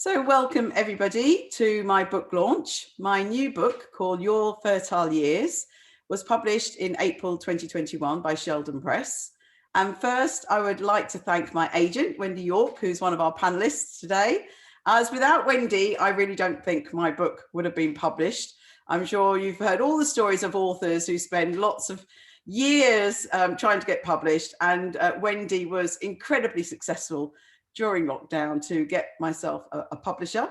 So welcome everybody to my book launch. My new book called Your Fertile Years was published in April 2021 by Sheldon Press. And first, I would like to thank my agent, Wendy York, who's one of our panelists today. As without Wendy, I really don't think my book would have been published. I'm sure you've heard all the stories of authors who spend lots of years trying to get published. And Wendy was incredibly successful during lockdown to get myself a publisher.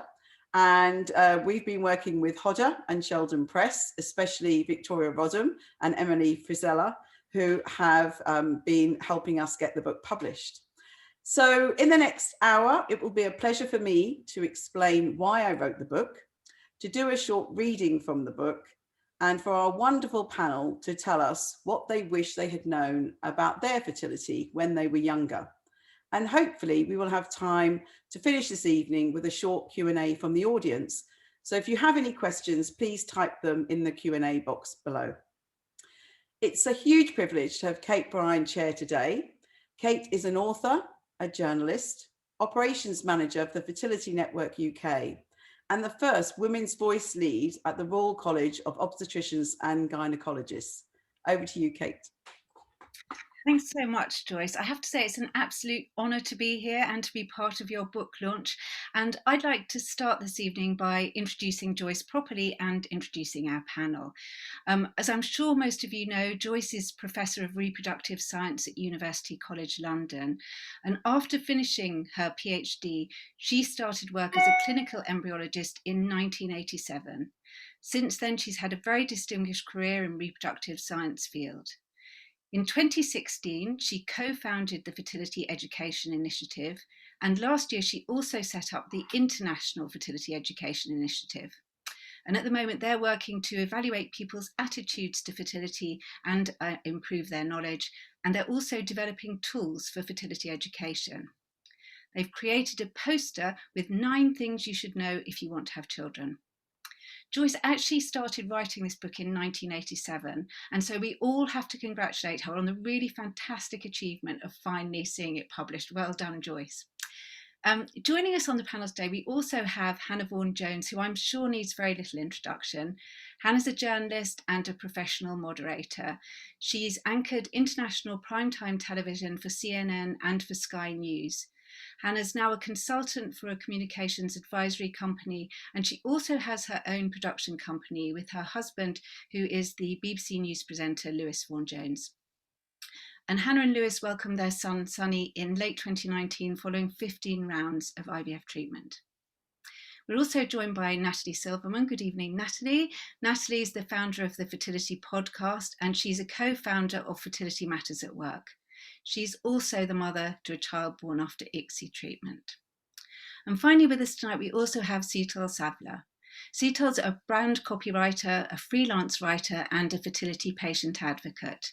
And we've been working with Hodder and Sheldon Press, especially Victoria Rodham and Emily Frizella, who have been helping us get the book published. So in the next hour, it will be a pleasure for me to explain why I wrote the book, to do a short reading from the book, and for our wonderful panel to tell us what they wish they had known about their fertility when they were younger. And hopefully we will have time to finish this evening with a short Q&A from the audience. So if you have any questions, please type them in the Q&A box below. It's a huge privilege to have Kate Bryan chair today. Kate is an author, a journalist, operations manager of the Fertility Network UK, and the first Women's Voice lead at the Royal College of Obstetricians and Gynaecologists. Over to you, Kate. Thanks so much, Joyce. I have to say it's an absolute honour to be here and to be part of your book launch. And I'd like to start this evening by introducing Joyce properly and introducing our panel. As I'm sure most of you know, Joyce is Professor of Reproductive Science at University College London. And after finishing her PhD, she started work as a clinical embryologist in 1987. Since then, she's had a very distinguished career in reproductive science field. In 2016, she co-founded the Fertility Education Initiative, and last year she also set up the International Fertility Education Initiative. And at the moment, they're working to evaluate people's attitudes to fertility and improve their knowledge, and they're also developing tools for fertility education. They've created a poster with 9 things you should know if you want to have children. Joyce actually started writing this book in 1987, and so we all have to congratulate her on the really fantastic achievement of finally seeing it published. Well done, Joyce. Joining us on the panel today, we also have Vaughan Jones, who I'm sure needs very little introduction. Hannah's a journalist and a professional moderator. She's anchored international primetime television for CNN and for Sky News. Hannah's now a consultant for a communications advisory company, and she also has her own production company with her husband, who is the BBC News presenter, Vaughan Jones. And Hannah and Lewis welcomed their son, Sonny, in late 2019 following 15 rounds of IVF treatment. We're also joined by Natalie Silverman. Good evening, Natalie. Natalie is the founder of the Fertility Podcast, and she's a co-founder of Fertility Matters at Work. She's also the mother to a child born after ICSI treatment. And finally with us tonight, we also have Seetal Savla. Seetal's a brand copywriter, a freelance writer, and a fertility patient advocate.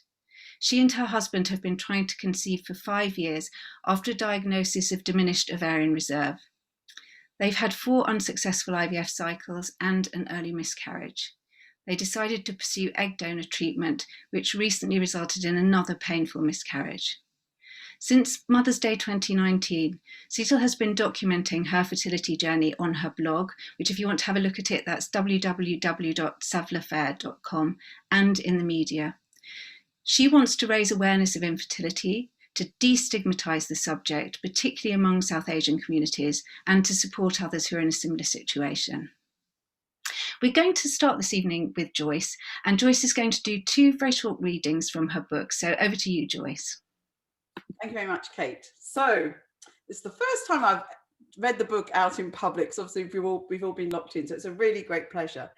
She and her husband have been trying to conceive for 5 years after a diagnosis of diminished ovarian reserve. They've had 4 unsuccessful IVF cycles and an early miscarriage. They decided to pursue egg donor treatment, which recently resulted in another painful miscarriage. Since Mother's Day 2019, Seetal has been documenting her fertility journey on her blog, which if you want to have a look at it, that's www.savlafair.com, and in the media. She wants to raise awareness of infertility, to destigmatise the subject, particularly among South Asian communities, and to support others who are in a similar situation. We're going to start this evening with Joyce, and Joyce is going to do 2 very short readings from her book. So over to you, Joyce. Thank you very much, Kate. So it's the first time I've read the book out in public, so obviously we've all been locked in, so it's a really great pleasure.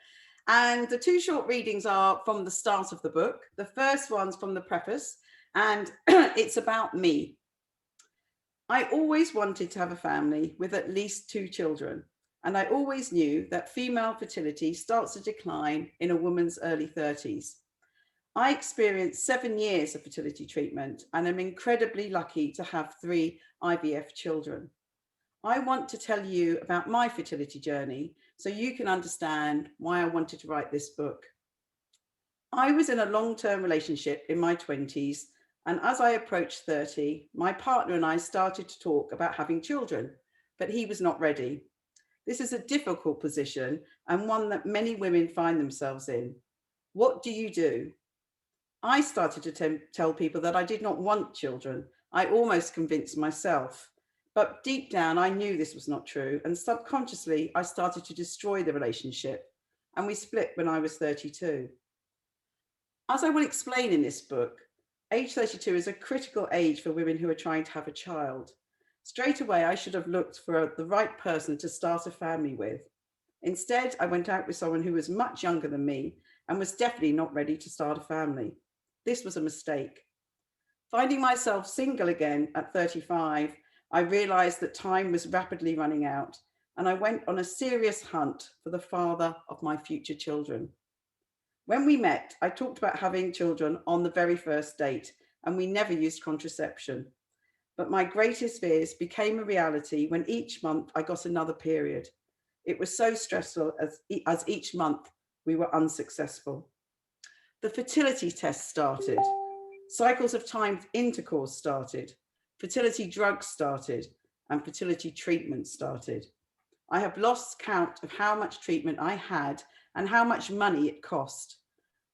And the 2 short readings are from the start of the book. The first one's from the preface, and it's about me. I always wanted to have a family with at least 2 children. And I always knew that female fertility starts to decline in a woman's early 30s. I experienced 7 years of fertility treatment and am incredibly lucky to have 3 IVF children. I want to tell you about my fertility journey so you can understand why I wanted to write this book. I was in a long-term relationship in my 20s, and as I approached 30, my partner and I started to talk about having children, but he was not ready. This is a difficult position and one that many women find themselves in. What do you do? I started to tell people that I did not want children. I almost convinced myself. But deep down, I knew this was not true. And subconsciously, I started to destroy the relationship. And we split when I was 32. As I will explain in this book, age 32 is a critical age for women who are trying to have a child. Straight away, I should have looked for the right person to start a family with. Instead, I went out with someone who was much younger than me and was definitely not ready to start a family. This was a mistake. Finding myself single again at 35, I realized that time was rapidly running out, and I went on a serious hunt for the father of my future children. When we met, I talked about having children on the very first date, and we never used contraception. But my greatest fears became a reality when each month I got another period. It was so stressful as each month we were unsuccessful. The fertility test started. Cycles of timed intercourse started. Fertility drugs started, and fertility treatment started. I have lost count of how much treatment I had and how much money it cost.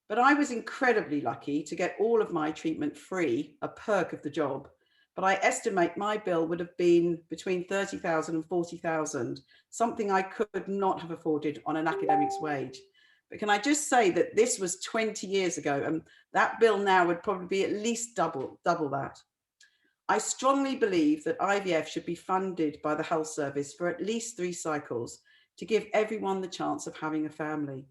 But I was incredibly lucky to get all of my treatment free, a perk of the job. But I estimate my bill would have been between 30,000 and 40,000, something I could not have afforded on an academic's wage. But can I just say that this was 20 years ago, and that bill now would probably be at least double that. I strongly believe that IVF should be funded by the health service for at least 3 cycles to give everyone the chance of having a family.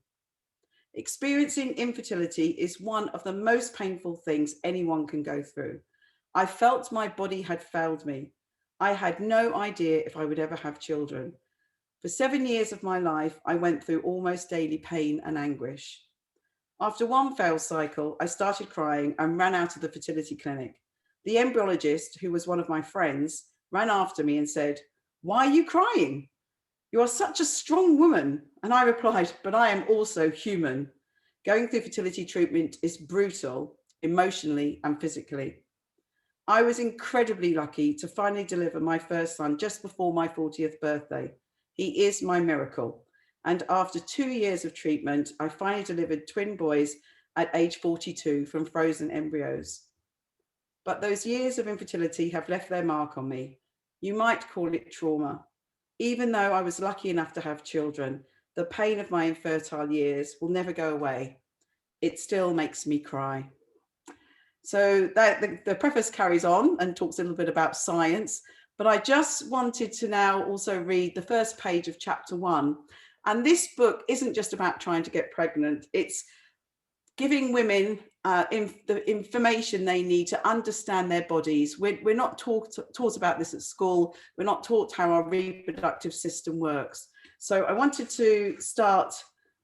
Experiencing infertility is one of the most painful things anyone can go through. I felt my body had failed me. I had no idea if I would ever have children. For 7 years of my life, I went through almost daily pain and anguish. After one failed cycle, I started crying and ran out of the fertility clinic. The embryologist, who was one of my friends, ran after me and said, "Why are you crying? You are such a strong woman." And I replied, "But I am also human. Going through fertility treatment is brutal, emotionally and physically." I was incredibly lucky to finally deliver my first son just before my 40th birthday. He is my miracle. And after 2 years of treatment, I finally delivered twin boys at age 42 from frozen embryos. But those years of infertility have left their mark on me. You might call it trauma. Even though I was lucky enough to have children, the pain of my infertile years will never go away. It still makes me cry. So the preface carries on and talks a little bit about science, but I just wanted to now also read the first page of chapter 1. And this book isn't just about trying to get pregnant, it's giving women the information they need to understand their bodies. We're not taught about this at school. We're not taught how our reproductive system works. So I wanted to start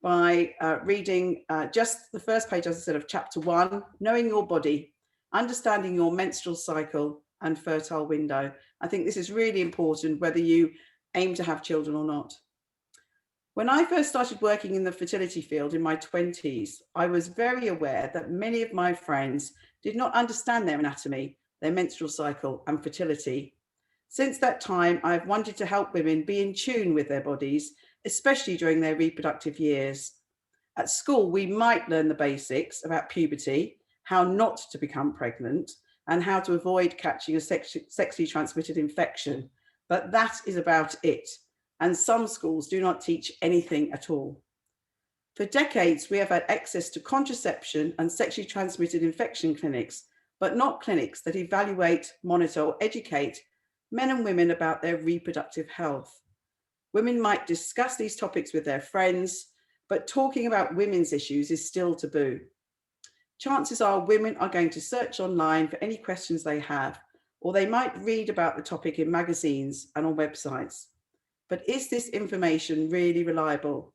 by reading just the first page, as I said, of chapter 1, knowing your body, understanding your menstrual cycle and fertile window. I think this is really important, whether you aim to have children or not. When I first started working in the fertility field in my 20s, I was very aware that many of my friends did not understand their anatomy, their menstrual cycle and fertility. Since that time, I've wanted to help women be in tune with their bodies, especially during their reproductive years. At school, we might learn the basics about puberty, how not to become pregnant, and how to avoid catching a sexually transmitted infection, but that is about it. And some schools do not teach anything at all. For decades, we have had access to contraception and sexually transmitted infection clinics, but not clinics that evaluate, monitor, or educate men and women about their reproductive health. Women might discuss these topics with their friends, but talking about women's issues is still taboo. Chances are women are going to search online for any questions they have, or they might read about the topic in magazines and on websites. But is this information really reliable?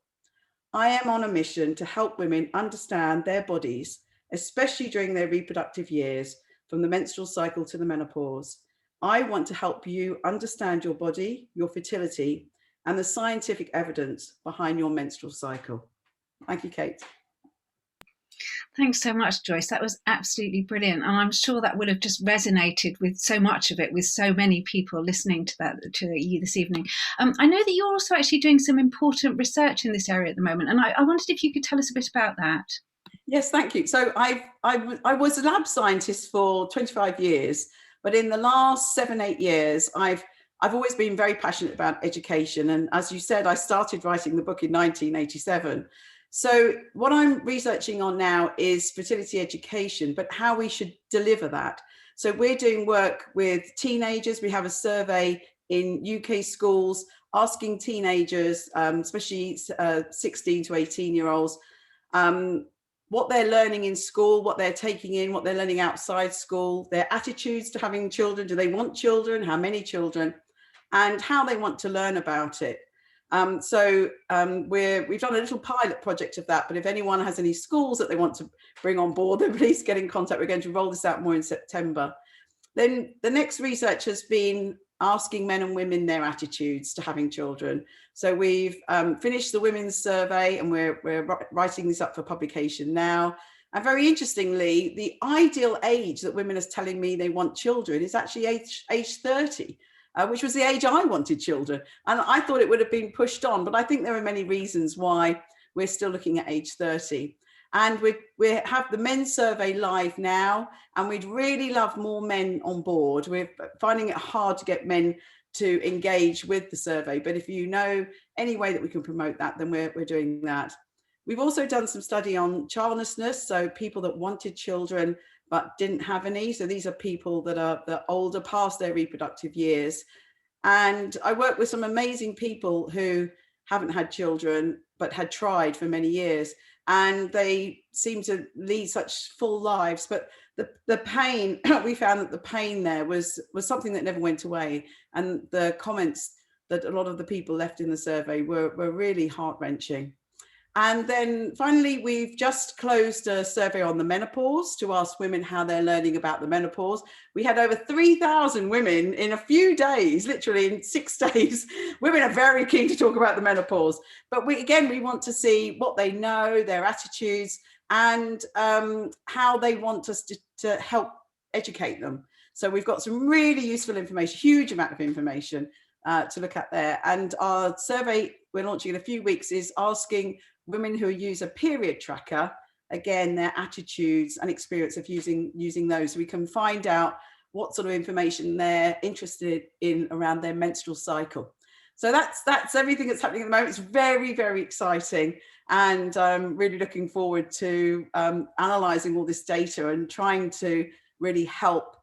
I am on a mission to help women understand their bodies, especially during their reproductive years, from the menstrual cycle to the menopause. I want to help you understand your body, your fertility, and the scientific evidence behind your menstrual cycle. Thank you, Kate. Thanks so much, Joyce. That was absolutely brilliant. And I'm sure that would have just resonated with so much of it, with so many people listening to you this evening. I know that you're also actually doing some important research in this area at the moment. And I wondered if you could tell us a bit about that. Yes, thank you. So I was a lab scientist for 25 years, but in the last 7-8 years, I've always been very passionate about education. And as you said, I started writing the book in 1987. So what I'm researching on now is fertility education, but how we should deliver that. So we're doing work with teenagers. We have a survey in UK schools asking teenagers, especially 16 to 18-year-olds, what they're learning in school, what they're taking in, what they're learning outside school, their attitudes to having children. Do they want children? How many children? And how they want to learn about it. We've done a little pilot project of that, but if anyone has any schools that they want to bring on board, then please get in contact. We're going to roll this out more in September. Then the next research has been asking men and women their attitudes to having children. So we've finished the women's survey, and we're writing this up for publication now. And very interestingly, the ideal age that women are telling me they want children is actually age 30. Which was the age I wanted children. And I thought it would have been pushed on, but I think there are many reasons why we're still looking at age 30. And we have the men's survey live now, and we'd really love more men on board. We're finding it hard to get men to engage with the survey, but if you know any way that we can promote that, then we're doing that. We've also done some study on childlessness, so people that wanted children but didn't have any. So these are people that are older, past their reproductive years. And I work with some amazing people who haven't had children, but had tried for many years. And they seem to lead such full lives. But the pain, we found that the pain there was something that never went away. And the comments that a lot of the people left in the survey were really heart-wrenching. And then finally, we've just closed a survey on the menopause to ask women how they're learning about the menopause. We had over 3,000 women in a few days, literally in 6 days. Women are very keen to talk about the menopause. But we want to see what they know, their attitudes, and how they want us to help educate them. So we've got some really useful information, huge amount of information to look at there. And our survey we're launching in a few weeks is asking women who use a period tracker, again, their attitudes and experience of using those. So we can find out what sort of information they're interested in around their menstrual cycle. So that's everything that's happening at the moment. It's very, very exciting. And I'm really looking forward to analysing all this data and trying to really help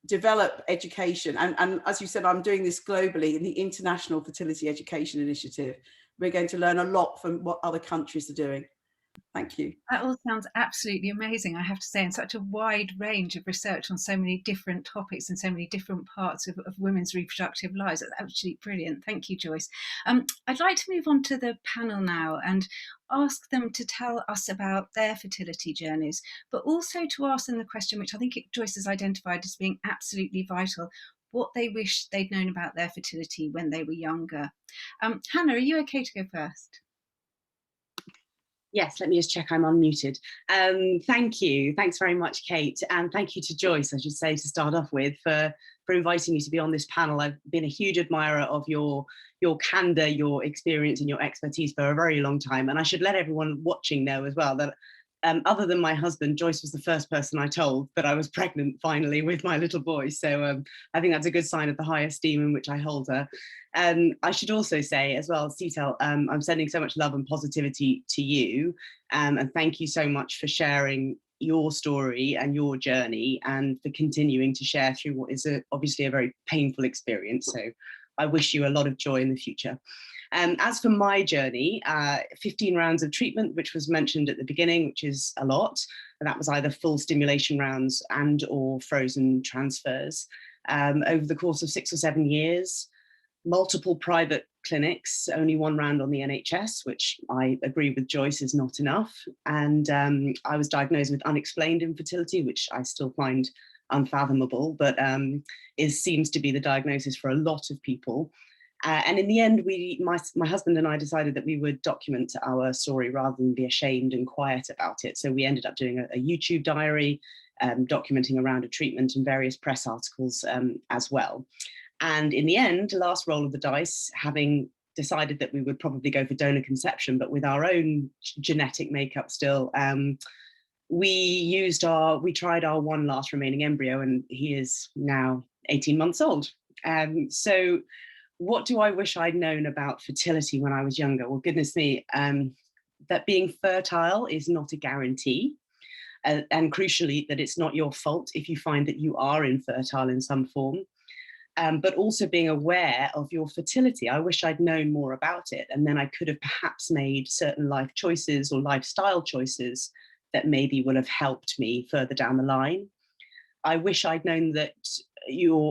develop education. And as you said, I'm doing this globally in the International Fertility Education Initiative. We're going to learn a lot from what other countries are doing. Thank you. That all sounds absolutely amazing, I have to say, and such a wide range of research on so many different topics and so many different parts of women's reproductive lives. That's absolutely brilliant. Thank you, Joyce. I'd like to move on to the panel now and ask them to tell us about their fertility journeys, but also to ask them the question, which I think Joyce has identified as being absolutely vital, what they wish they'd known about their fertility when they were younger. Hannah, are you okay to go first? Yes, let me just check I'm unmuted. Thank you. Thanks very much, Kate. And thank you to Joyce, I should say, to start off with, for inviting me to be on this panel. I've been a huge admirer of your candor, your experience and your expertise for a very long time. And I should let everyone watching know as well that other than my husband, Joyce was the first person I told that I was pregnant finally with my little boy. So I think that's a good sign of the high esteem in which I hold her. I should also say as well, Seetal, I'm sending so much love and positivity to you. And thank you so much for sharing your story and your journey and for continuing to share through what is obviously a very painful experience. So I wish you a lot of joy in the future. As for my journey, 15 rounds of treatment, which was mentioned at the beginning, which is a lot. That was either full stimulation rounds and or frozen transfers. Over the course of 6 or 7 years, multiple private clinics, only 1 round on the NHS, which I agree with Joyce is not enough. And I was diagnosed with unexplained infertility, which I still find unfathomable, but seems to be the diagnosis for a lot of people. And in the end, my husband and I decided that we would document our story rather than be ashamed and quiet about it. So we ended up doing a YouTube diary, documenting a round of treatment and various press articles as well. And in the end, last roll of the dice, having decided that we would probably go for donor conception, but with our own genetic makeup still, we tried our one last remaining embryo, and he is now 18 months old. So what do I wish I'd known about fertility when I was younger? Well, goodness me, that being fertile is not a guarantee. And crucially, that it's not your fault if you find that you are infertile in some form. But also being aware of your fertility. I wish I'd known more about it, and then I could have perhaps made certain life choices or lifestyle choices that maybe would have helped me further down the line. I wish I'd known that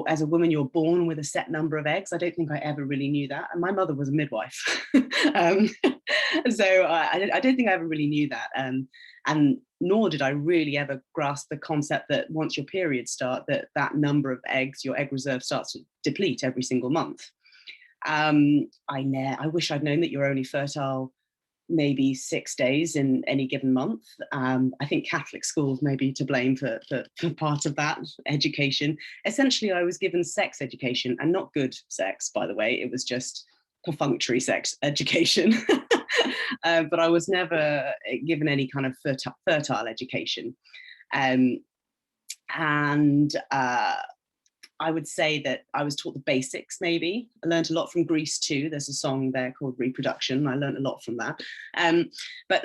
as a woman, you're born with a set number of eggs. I don't think I ever really knew that. And my mother was a midwife. So I don't think I ever really knew that. And nor did I really ever grasp the concept that once your periods start, that number of eggs, your egg reserve, starts to deplete every single month. I wish I'd known that you're only fertile maybe 6 days in any given month. I think Catholic schools may be to blame for part of that education. Essentially, I was given sex education, and not good sex, by the way. It was just perfunctory sex education. But I was never given any kind of fertile education. I would say that I was taught the basics, maybe. I learned a lot from Greece too. There's a song there called Reproduction. I learned a lot from that. But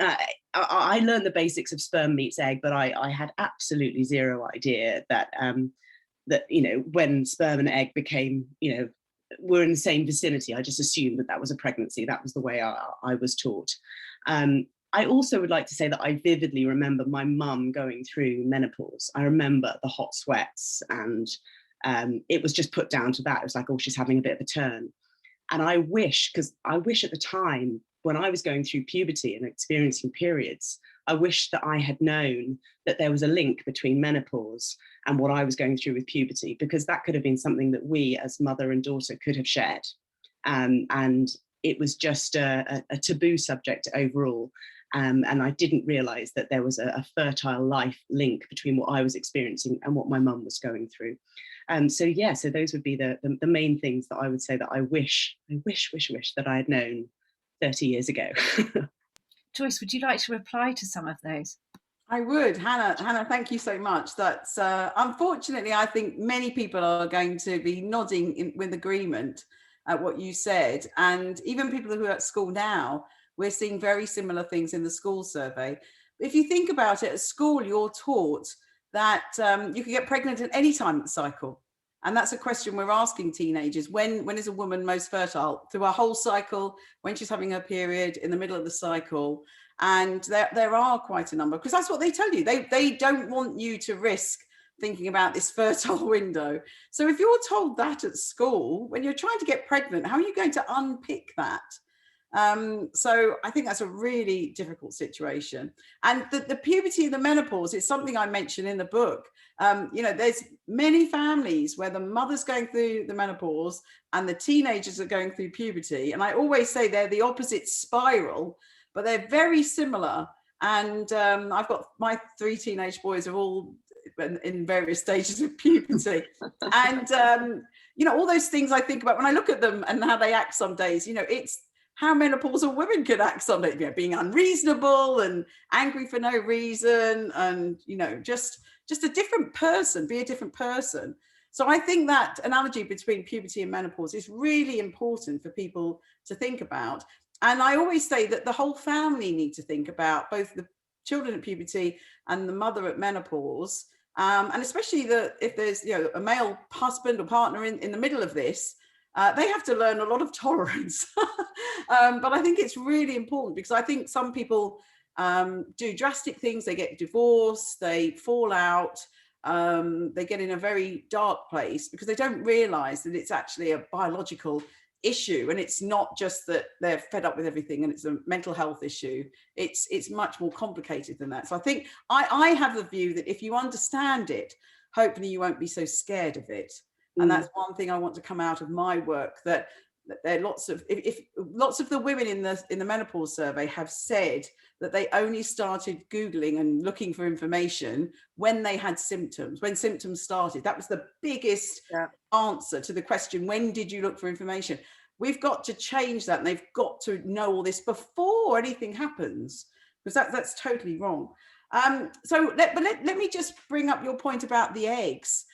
I learned the basics of sperm meets egg, but I had absolutely zero idea that, when sperm and egg became, were in the same vicinity. I just assumed that was a pregnancy. That was the way I was taught. I also would like to say that I vividly remember my mum going through menopause. I remember the hot sweats, and it was just put down to that. It was like, oh, she's having a bit of a turn. And I wish at the time when I was going through puberty and experiencing periods, I wish that I had known that there was a link between menopause and what I was going through with puberty, because that could have been something that we as mother and daughter could have shared. And it was just a taboo subject overall. And I didn't realise that there was a fertile life link between what I was experiencing and what my mum was going through. So those would be the main things that I would say that I wish that I had known 30 years ago. Joyce, would you like to reply to some of those? I would. Hannah, thank you so much. That's unfortunately, I think many people are going to be nodding with agreement at what you said. And even people who are at school now, we're seeing very similar things in the school survey. If you think about it, at school, you're taught that you can get pregnant at any time of the cycle. And that's a question we're asking teenagers. When is a woman most fertile? Through a whole cycle, when she's having her period, in the middle of the cycle. And there are quite a number, because that's what they tell you. They don't want you to risk thinking about this fertile window. So if you're told that at school, when you're trying to get pregnant, how are you going to unpick that? So I think that's a really difficult situation. And the puberty and the menopause is something I mentioned in the book. There's many families where the mother's going through the menopause and the teenagers are going through puberty. And I always say they're the opposite spiral, but they're very similar. And I've got my 3 teenage boys are all in various stages of puberty. And, all those things I think about when I look at them and how they act some days, it's how menopausal women could act some days, being unreasonable and angry for no reason, and, just a different person, be a different person. So I think that analogy between puberty and menopause is really important for people to think about. And I always say that the whole family need to think about both the children at puberty and the mother at menopause. And especially if there's a male husband or partner in the middle of this, they have to learn a lot of tolerance. But I think it's really important, because I think some people do drastic things. They get divorced, they fall out, they get in a very dark place because they don't realize that it's actually a biological issue, and it's not just that they're fed up with everything and it's a mental health issue. It's much more complicated than that. So I think I have the view that if you understand it, hopefully you won't be so scared of it. And that's one thing I want to come out of my work, that there are lots of, if lots of the women in the menopause survey have said that they only started Googling and looking for information when they had symptoms, when symptoms started. That was the biggest answer to the question, when did you look for information? We've got to change that, and they've got to know all this before anything happens, because that's totally wrong. So let me just bring up your point about the eggs.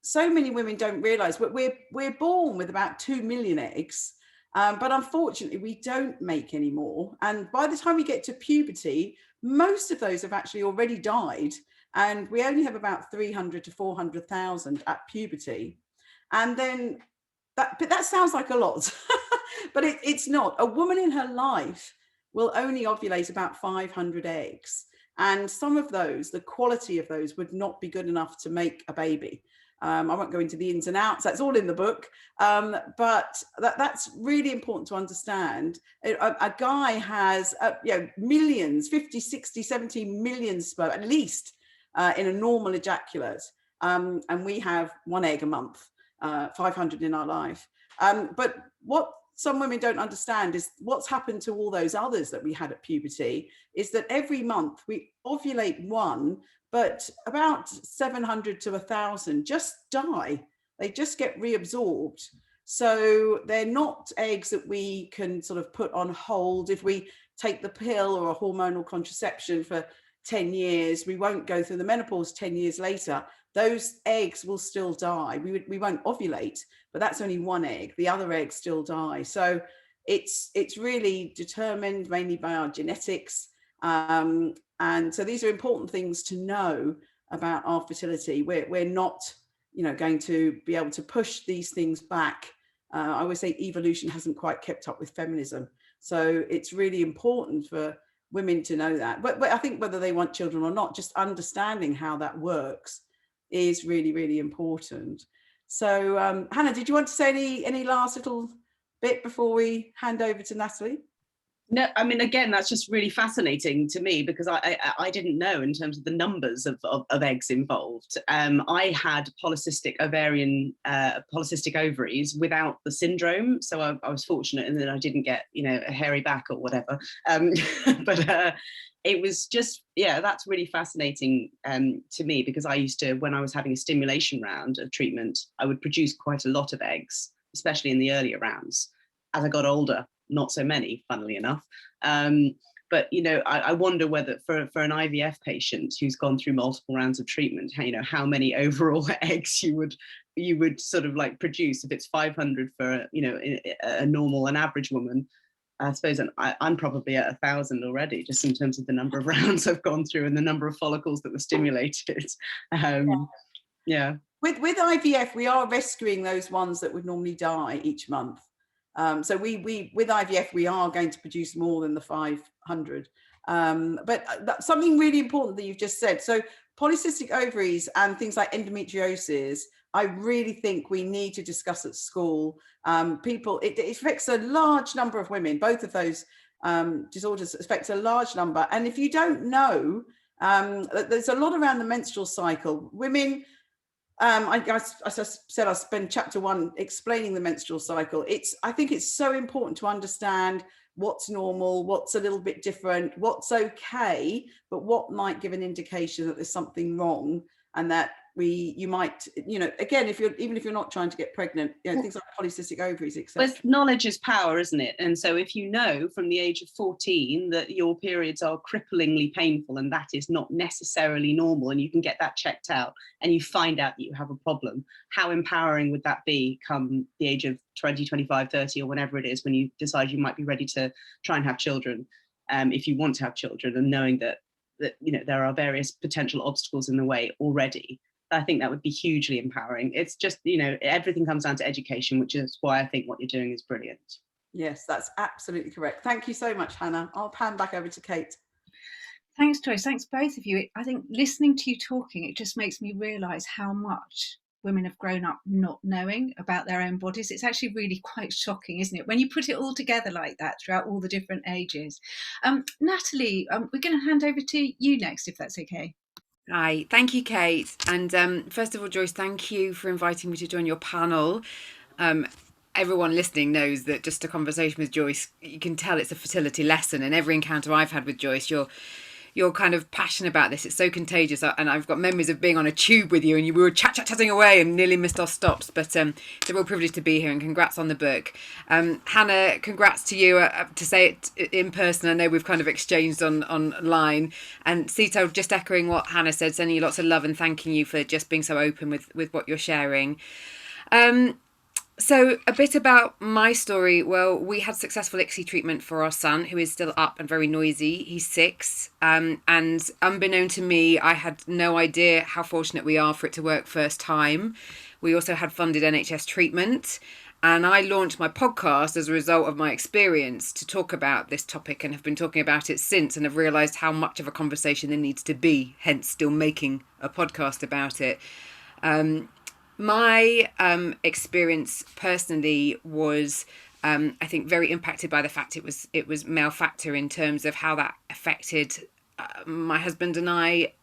So many women don't realize we're born with about 2 million eggs, but unfortunately we don't make any more. And by the time we get to puberty, most of those have actually already died. And we only have about 300 to 400,000 at puberty. And then but that sounds like a lot, but it's not. A woman in her life will only ovulate about 500 eggs. And some of those, the quality of those would not be good enough to make a baby. I won't go into the ins and outs, that's all in the book. But that's really important to understand. A guy has millions, 50, 60, 70 million sperm, at least in a normal ejaculate. And we have 1 egg a month, 500 in our life. But what some women don't understand is what's happened to all those others that we had at puberty is that every month we ovulate 1, but about 700 to 1,000 just die. They just get reabsorbed. So they're not eggs that we can sort of put on hold. If we take the pill or a hormonal contraception for 10 years, we won't go through the menopause 10 years later. Those eggs will still die. We won't ovulate, but that's only 1 egg. The other eggs still die. So it's really determined mainly by our genetics. And so these are important things to know about our fertility. We're not, going to be able to push these things back. I always say evolution hasn't quite kept up with feminism. So it's really important for women to know that. But I think whether they want children or not, just understanding how that works is really, really important. So Hannah, did you want to say any last little bit before we hand over to Natalie? No, I mean, again, that's just really fascinating to me, because I didn't know in terms of the numbers of eggs involved. I had polycystic ovaries without the syndrome, so I was fortunate in that I didn't get a hairy back or whatever. But it was just, that's really fascinating to me, because I used to, when I was having a stimulation round of treatment, I would produce quite a lot of eggs, especially in the earlier rounds. As I got older, not so many, funnily enough. But I wonder whether for an IVF patient who's gone through multiple rounds of treatment, how many overall eggs you would sort of like produce. If it's 500 for a normal and average woman, I suppose I'm probably at 1,000 already, just in terms of the number of rounds I've gone through and the number of follicles that were stimulated. Yeah. With IVF, we are rescuing those ones that would normally die each month. So we with IVF, we are going to produce more than the 500. But that's something really important that you've just said. So polycystic ovaries and things like endometriosis, I really think we need to discuss at school. It affects a large number of women. Both of those disorders affect a large number. And if you don't know, there's a lot around the menstrual cycle. Women, as I said, I spent chapter 1 explaining the menstrual cycle. I think it's so important to understand what's normal, what's a little bit different, what's okay, but what might give an indication that there's something wrong, and that you might, again, even if you're not trying to get pregnant, things like polycystic ovaries, etc. But knowledge is power, isn't it? And so if you know from the age of 14 that your periods are cripplingly painful and that is not necessarily normal, and you can get that checked out, and you find out that you have a problem, how empowering would that be come the age of 20, 25, 30, or whenever it is, when you decide you might be ready to try and have children, if you want to have children, and knowing that there are various potential obstacles in the way already. I think that would be hugely empowering. It's just, everything comes down to education, which is why I think what you're doing is brilliant. Yes, that's absolutely correct. Thank you so much, Hannah. I'll pan back over to Kate. Thanks, Joyce. Thanks, both of you. I think listening to you talking, it just makes me realise how much women have grown up not knowing about their own bodies. It's actually really quite shocking, isn't it, when you put it all together like that throughout all the different ages. Natalie, we're going to hand over to you next, if that's okay. Hi, thank you, Kate. And first of all, Joyce, thank you for inviting me to join your panel. everyone listening knows that just a conversation with Joyce, you can tell it's a fertility lesson. And every encounter I've had with Joyce, you're kind of passionate about this. It's so contagious. And I've got memories of being on a tube with you, and we were chatting away and nearly missed our stops. But it's a real privilege to be here, and congrats on the book. Hannah, congrats to you. To say it in person, I know we've kind of exchanged online. And Seetal, just echoing what Hannah said, sending you lots of love and thanking you for just being so open with what you're sharing. So a bit about my story. Well, we had successful ICSI treatment for our son, who is still up and very noisy. He's 6. And unbeknown to me, I had no idea how fortunate we are for it to work first time. We also had funded NHS treatment. And I launched my podcast as a result of my experience to talk about this topic, and have been talking about it since, and have realised how much of a conversation there needs to be, hence still making a podcast about it. My experience personally was, I think, very impacted by the fact it was male factor in terms of how that affected my husband and I,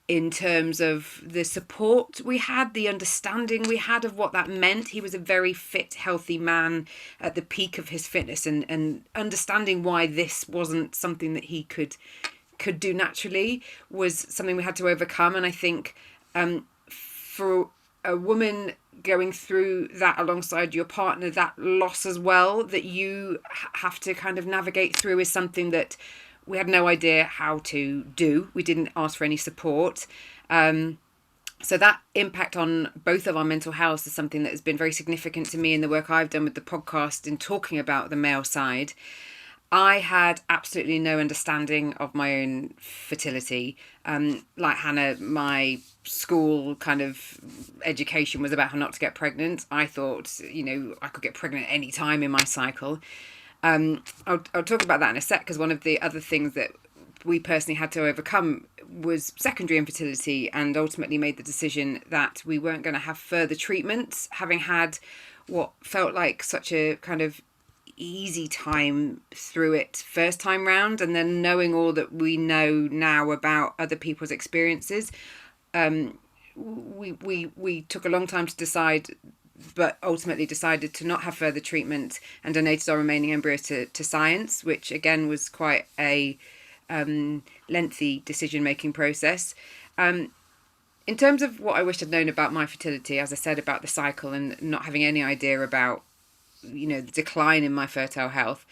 in terms of the support we had, the understanding we had of what that meant. He was a very fit, healthy man at the peak of his fitness, and understanding why this wasn't something that he could do naturally was something we had to overcome. And I think for a woman going through that alongside your partner, that loss as well, that you have to kind of navigate through, is something that we had no idea how to do. We didn't ask for any support. So that impact on both of our mental health is something that has been very significant to me in the work I've done with the podcast in talking about the male side. I had absolutely no understanding of my own fertility. Like Hannah, my school kind of education was about how not to get pregnant. I thought, I could get pregnant at any time in my cycle. I'll talk about that in a sec, because one of the other things that we personally had to overcome was secondary infertility, and ultimately made the decision that we weren't going to have further treatments, having had what felt like such a kind of easy time through it first time round, and then knowing all that we know now about other people's experiences. We took a long time to decide, but ultimately decided to not have further treatment and donated our remaining embryo to science, which again was quite a lengthy decision-making process. In terms of what I wish I'd known about my fertility, as I said, about the cycle and not having any idea about the decline in my fertile health.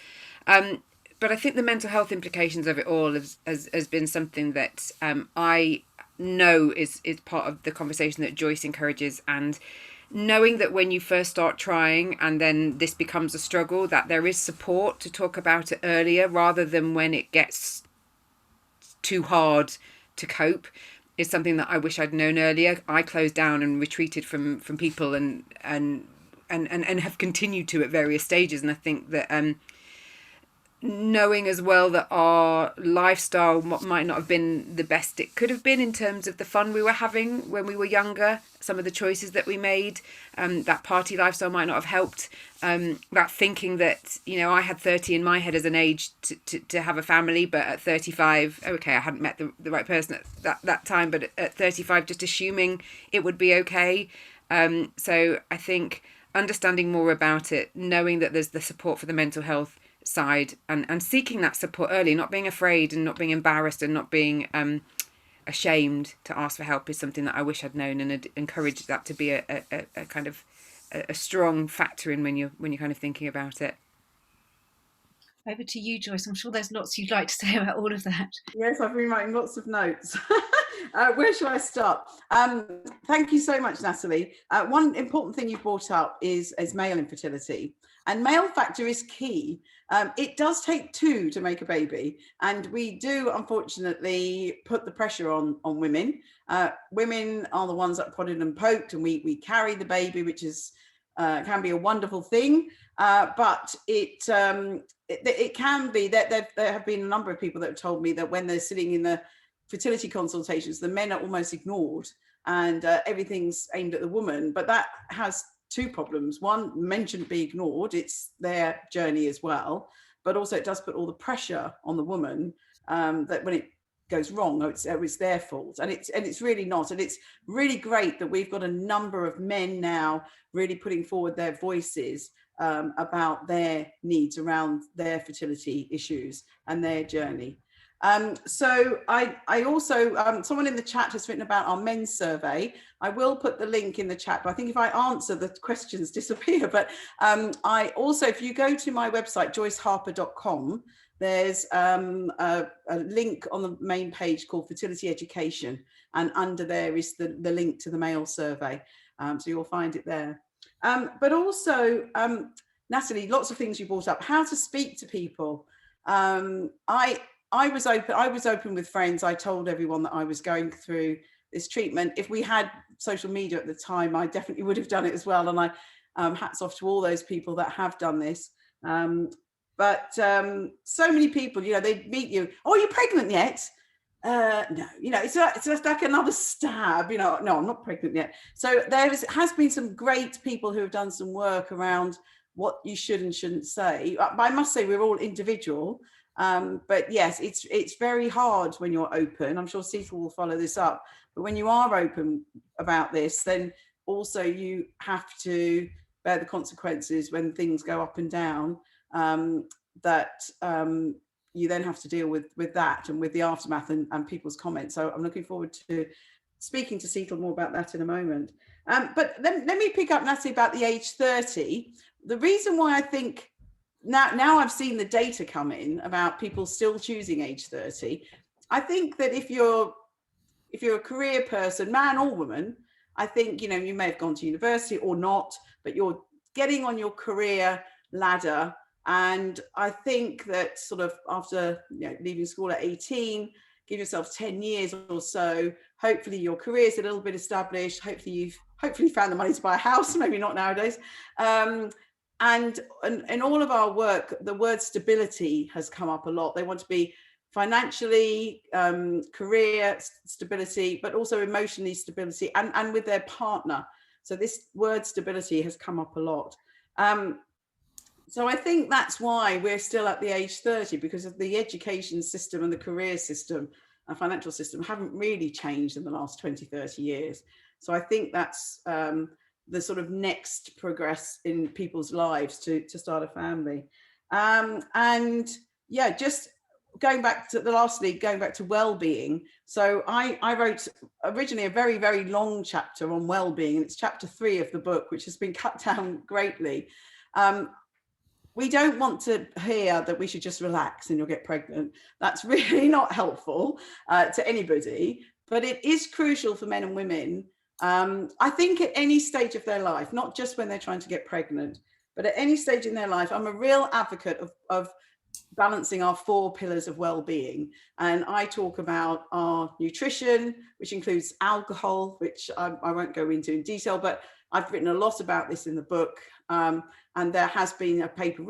But I think the mental health implications of it all has been something that I know is part of the conversation that Joyce encourages, and knowing that when you first start trying and then this becomes a struggle, that there is support to talk about it earlier rather than when it gets too hard to cope, is something that I wish I'd known earlier. I closed down and retreated from people and have continued to at various stages. And I think that knowing as well that our lifestyle might not have been the best it could have been in terms of the fun we were having when we were younger, some of the choices that we made, that party lifestyle might not have helped, that thinking that, I had 30 in my head as an age to have a family, but at 35, okay, I hadn't met the right person at that time, but at 35, just assuming it would be okay. So I think understanding more about it, knowing that there's the support for the mental health side, and seeking that support early, not being afraid and not being embarrassed and not being ashamed to ask for help, is something that I wish I'd known, and had encouraged that to be a kind of a strong factor in when you're kind of thinking about it. Over to you, Joyce. I'm sure there's lots you'd like to say about all of that. Yes, I've been writing lots of notes. Where shall I start? Thank you so much, Natalie. One important thing you brought up is male infertility, and male factor is key. It does take 2 to make a baby, and we do unfortunately put the pressure on women. Women are the ones that are prodded and poked, and we carry the baby, which is can be a wonderful thing, but it can be that there have been a number of people that have told me that when they're sitting in the fertility consultations, the men are almost ignored, and everything's aimed at the woman. But that has 2 problems. One, men shouldn't be ignored. It's their journey as well. But also it does put all the pressure on the woman, that when it goes wrong, or it's their fault, and it's really not. And it's really great that we've got a number of men now really putting forward their voices about their needs around their fertility issues and their journey. So I also, someone in the chat has written about our men's survey. I will put the link in the chat, but I think if I answer, the questions disappear. But I also, if you go to my website, joyceharper.com, there's a link on the main page called Fertility Education, and under there is the link to the male survey. So you'll find it there. But also, Natalie, lots of things you brought up, how to speak to people. I was open with friends. I told everyone that I was going through this treatment. If we had social media at the time, I definitely would have done it as well. And I hats off to all those people that have done this. But so many people, they meet you. Oh, are you pregnant yet? No, it's just like another stab. No, I'm not pregnant yet. So there has been some great people who have done some work around what you should and shouldn't say. I must say we're all individual. But yes, it's very hard when you're open. I'm sure Seetal will follow this up. But when you are open about this, then also you have to bear the consequences when things go up and down. You then have to deal with that and with the aftermath and people's comments. So I'm looking forward to speaking to Seetal more about that in a moment. But let me pick up, Natalie, about the age 30. The reason why I think now I've seen the data come in about people still choosing age 30. I think that if you're a career person, man or woman, I think, you may have gone to university or not, but you're getting on your career ladder. And I think that sort of after leaving school at 18, give yourself 10 years or so, hopefully your career is a little bit established. Hopefully you've found the money to buy a house, maybe not nowadays. And in all of our work, the word stability has come up a lot. They want to be financially, career stability, but also emotionally stability and with their partner. So this word stability has come up a lot. So I think that's why we're still at the age 30, because of the education system and the career system and financial system haven't really changed in the last 20, 30 years. So I think that's the sort of next progress in people's lives to start a family. And yeah, just going back to well-being. So I wrote originally a very, very long chapter on well-being, and it's chapter 3 of the book, which has been cut down greatly. We don't want to hear that we should just relax and you'll get pregnant. That's really not helpful to anybody, but it is crucial for men and women. I think at any stage of their life, not just when they're trying to get pregnant, but at any stage in their life, I'm a real advocate of balancing our 4 pillars of well-being. And I talk about our nutrition, which includes alcohol, which I won't go into in detail, but I've written a lot about this in the book. And there has been a paper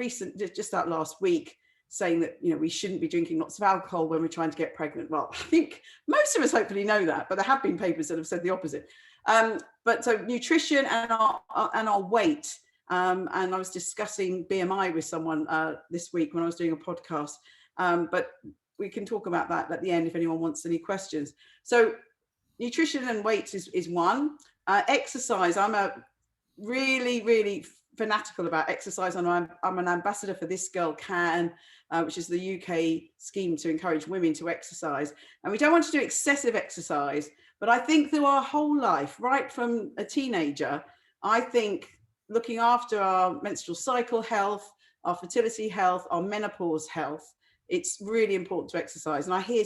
just out last week saying that, we shouldn't be drinking lots of alcohol when we're trying to get pregnant. Well, I think most of us hopefully know that, but there have been papers that have said the opposite. But so nutrition and our weight. And I was discussing BMI with someone this week when I was doing a podcast. But we can talk about that at the end if anyone wants any questions. So nutrition and weight is one. Exercise. I'm a really, really fanatical about exercise, and I'm an ambassador for This Girl Can, which is the UK scheme to encourage women to exercise. And we don't want to do excessive exercise, but I think through our whole life, right from a teenager, I think looking after our menstrual cycle health, our fertility health, our menopause health, it's really important to exercise. And I hear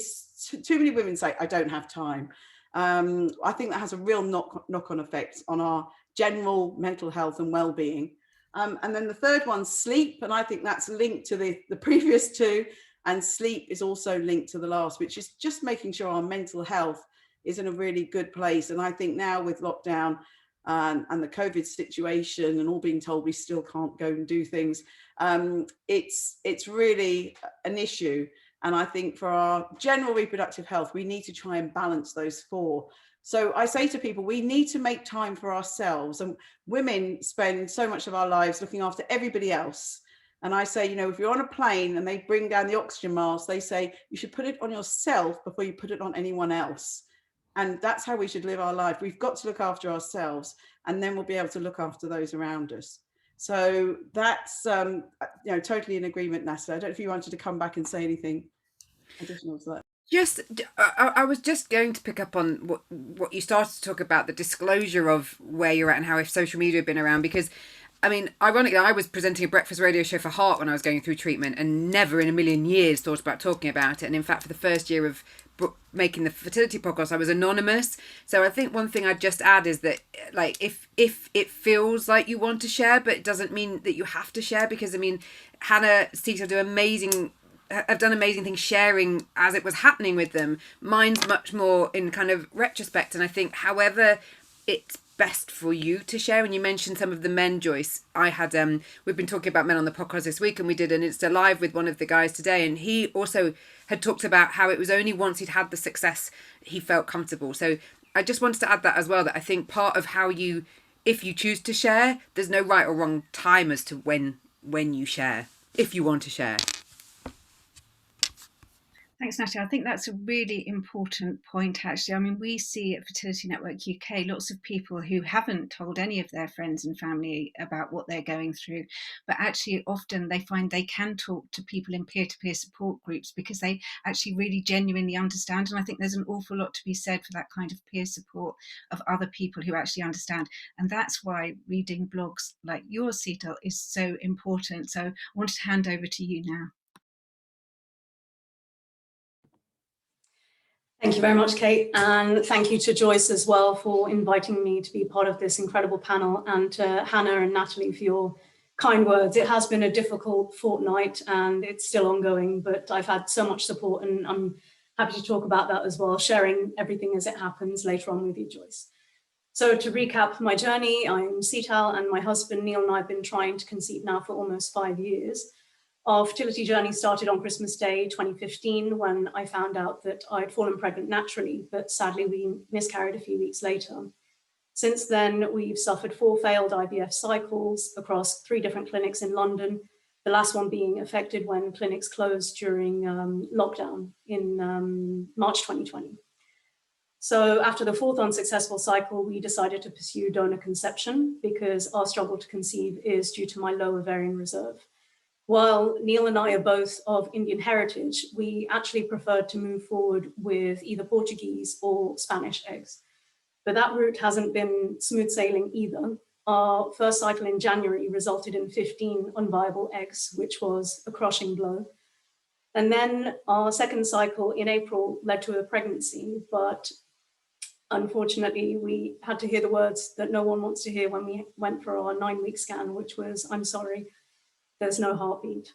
too many women say, I don't have time. I think that has a real knock-on effect on our general mental health and well-being. And then the third one, sleep. And I think that's linked to the previous 2. And sleep is also linked to the last, which is just making sure our mental health is in a really good place. And I think now with lockdown and the COVID situation and all being told we still can't go and do things, it's really an issue. And I think for our general reproductive health, we need to try and balance those 4. So I say to people, we need to make time for ourselves. And women spend so much of our lives looking after everybody else. And I say, you know, if you're on a plane and they bring down the oxygen mask, they say you should put it on yourself before you put it on anyone else. And that's how we should live our life. We've got to look after ourselves, and then we'll be able to look after those around us. So that's, you know, totally in agreement, Natalie. I don't know if you wanted to come back and say anything additional to that. I was just going to pick up on what you started to talk about, the disclosure of where you're at and how if social media had been around, because I mean, ironically, I was presenting a breakfast radio show for Heart when I was going through treatment and never in a million years thought about talking about it. And in fact, for the first year of making the fertility podcast, I was anonymous. So I think one thing I'd just add is that, like, if it feels like you want to share, but it doesn't mean that you have to share, because I mean, Hannah, Seetal have done amazing things sharing as it was happening with them. Mine's much more in kind of retrospect, and I think however it's best for you to share. And you mentioned some of the men, Joyce. I had we've been talking about men on the podcast this week, and we did an Insta Live with one of the guys today, and he also had talked about how it was only once he'd had the success he felt comfortable. So I just wanted to add that as well, that I think part of how you, if you choose to share, there's no right or wrong time as to when you share, if you want to share. Thanks, Natalie. I think that's a really important point, actually. I mean, we see at Fertility Network UK lots of people who haven't told any of their friends and family about what they're going through, but actually often they find they can talk to people in peer-to-peer support groups because they actually really genuinely understand. And I think there's an awful lot to be said for that kind of peer support of other people who actually understand. And that's why reading blogs like yours, Seetal, is so important. So I wanted to hand over to you now. Thank you very much, Kate, and thank you to Joyce as well for inviting me to be part of this incredible panel, and to Hannah and Natalie for your kind words. It has been a difficult fortnight and it's still ongoing, but I've had so much support, and I'm happy to talk about that as well, sharing everything as it happens later on with you, Joyce. So to recap my journey, I'm Seetal, and my husband Neil and I have been trying to conceive now for almost 5 years. Our fertility journey started on Christmas Day 2015 when I found out that I'd fallen pregnant naturally, but sadly we miscarried a few weeks later. Since then, we've suffered 4 failed IVF cycles across 3 different clinics in London, the last one being affected when clinics closed during lockdown in March 2020. So after the 4th unsuccessful cycle, we decided to pursue donor conception because our struggle to conceive is due to my low ovarian reserve. While Neil and I are both of Indian heritage, we actually preferred to move forward with either Portuguese or Spanish eggs. But that route hasn't been smooth sailing either. Our first cycle in January resulted in 15 unviable eggs, which was a crushing blow. And then our second cycle in April led to a pregnancy, but unfortunately, we had to hear the words that no one wants to hear when we went for our 9-week scan, which was, "I'm sorry, there's no heartbeat."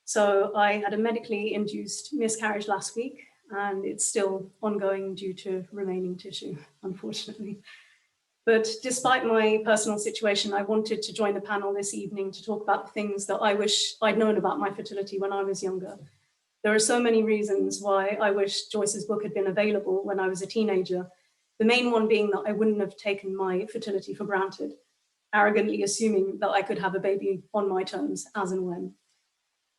So I had a medically induced miscarriage last week, and it's still ongoing due to remaining tissue, unfortunately. But despite my personal situation, I wanted to join the panel this evening to talk about the things that I wish I'd known about my fertility when I was younger. There are so many reasons why I wish Joyce's book had been available when I was a teenager. The main one being that I wouldn't have taken my fertility for granted, arrogantly assuming that I could have a baby on my terms as and when.